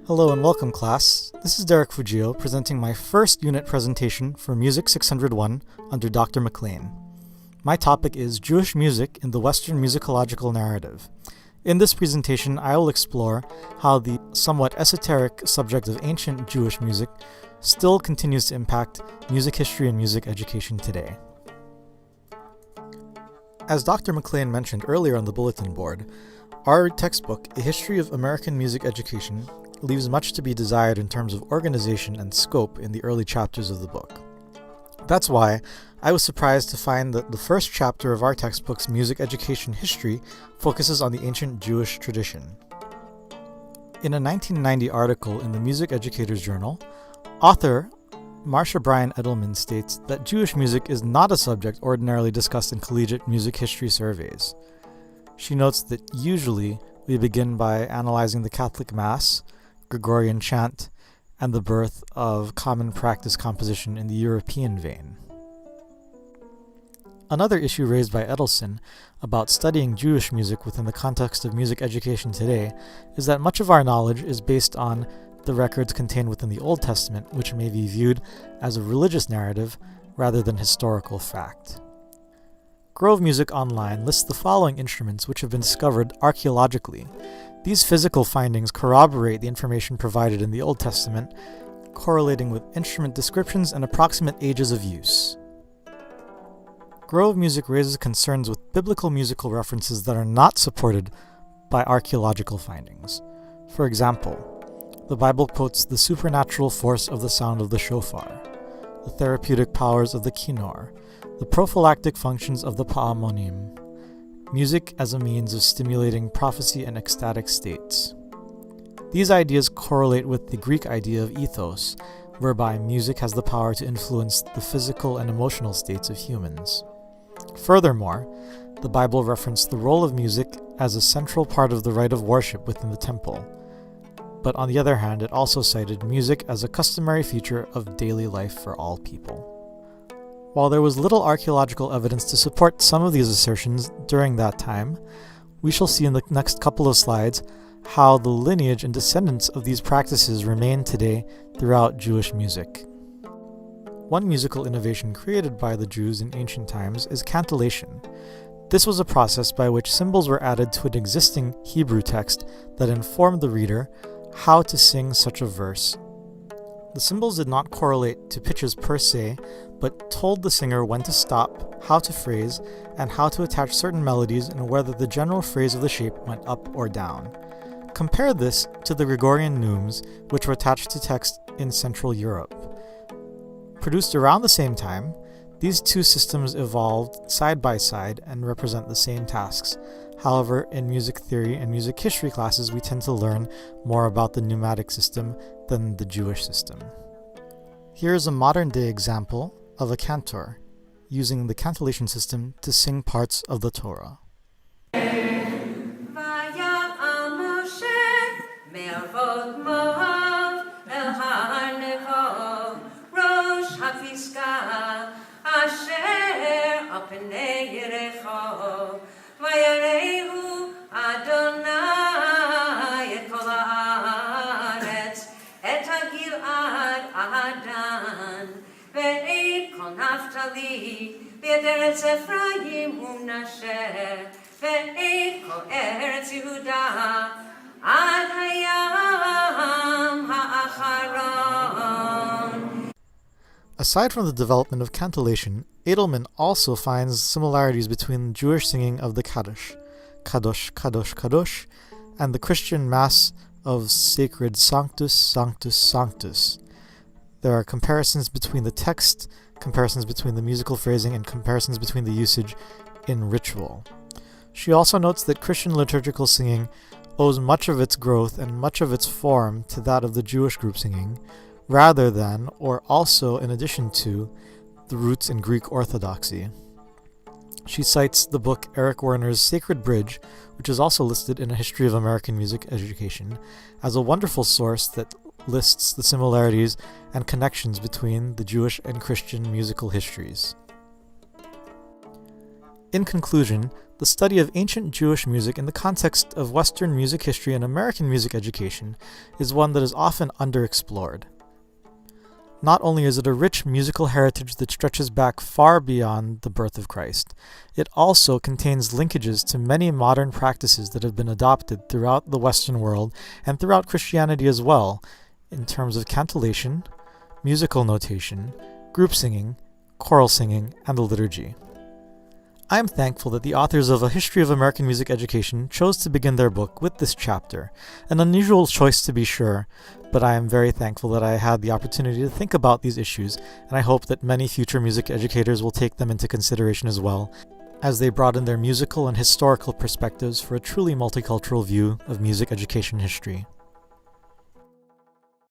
Hello and welcome, class. This is Derek Fujio presenting my first unit presentation for Music 601 under Dr. McLain. My topic is Jewish music in the Western musicological narrative. In this presentation, I will explore how the somewhat esoteric subject of ancient Jewish music still continues to impact music history and music education today. As Dr. McLain mentioned earlier on the bulletin board, our textbook, A History of American Music Education, leaves much to be desired in terms of organization and scope in the early chapters of the book. That's why I was surprised to find that the first chapter of our textbook's music education history focuses on the ancient Jewish tradition. In a 1990 article in the Music Educators Journal, author Marcia Bryan Edelman states that Jewish music is not a subject ordinarily discussed in collegiate music history surveys. She notes that usually we begin by analyzing the Catholic Mass, Gregorian chant, and the birth of common practice composition in the European vein. Another issue raised by Edelson about studying Jewish music within the context of music education today is that much of our knowledge is based on the records contained within the Old Testament, which may be viewed as a religious narrative rather than historical fact. Grove Music Online lists the following instruments which have been discovered archaeologically. These physical findings corroborate the information provided in the Old Testament, correlating with instrument descriptions and approximate ages of use. Grove Music raises concerns with biblical musical references that are not supported by archaeological findings. For example, the Bible quotes the supernatural force of the sound of the shofar, the therapeutic powers of the kinnor, the prophylactic functions of the pa'amonim, music as a means of stimulating prophecy and ecstatic states. These ideas correlate with the Greek idea of ethos, whereby music has the power to influence the physical and emotional states of humans. Furthermore, the Bible referenced the role of music as a central part of the rite of worship within the temple. But on the other hand, it also cited music as a customary feature of daily life for all people. While there was little archaeological evidence to support some of these assertions during that time, we shall see in the next couple of slides how the lineage and descendants of these practices remain today throughout Jewish music. One musical innovation created by the Jews in ancient times is cantillation. This was a process by which symbols were added to an existing Hebrew text that informed the reader how to sing such a verse. The symbols did not correlate to pitches per se, but told the singer when to stop, how to phrase, and how to attach certain melodies and whether the general phrase of the shape went up or down. Compare this to the Gregorian neumes, which were attached to text in Central Europe. Produced around the same time, these two systems evolved side by side and represent the same tasks. However, in music theory and music history classes, we tend to learn more about the pneumatic system than the Jewish system. Here is a modern-day example of a cantor using the cantillation system to sing parts of the Torah. בארץ אפרים ומנשה ואת כל ארץ יהודה עד הים האחרון. Aside from the development of cantillation, Edelman also finds similarities between Jewish singing of the Kaddish, Kadosh, Kadosh, Kadosh, and the Christian Mass of sacred Sanctus, Sanctus, Sanctus. There are comparisons between the text, comparisons between the musical phrasing, and comparisons between the usage in ritual. She also notes that Christian liturgical singing owes much of its growth and much of its form to that of the Jewish group singing, rather than, or also in addition to, the roots in Greek Orthodoxy. She cites the book Eric Werner's Sacred Bridge, which is also listed in A History of American Music Education, as a wonderful source that lists the similarities and connections between the Jewish and Christian musical histories. In conclusion, the study of ancient Jewish music in the context of Western music history and American music education is one that is often underexplored. Not only is it a rich musical heritage that stretches back far beyond the birth of Christ, it also contains linkages to many modern practices that have been adopted throughout the Western world and throughout Christianity as well, in terms of cantillation, musical notation, group singing, choral singing, and the liturgy. I am thankful that the authors of A History of American Music Education chose to begin their book with this chapter, an unusual choice to be sure, but I am very thankful that I had the opportunity to think about these issues, and I hope that many future music educators will take them into consideration as well, as they broaden their musical and historical perspectives for a truly multicultural view of music education history.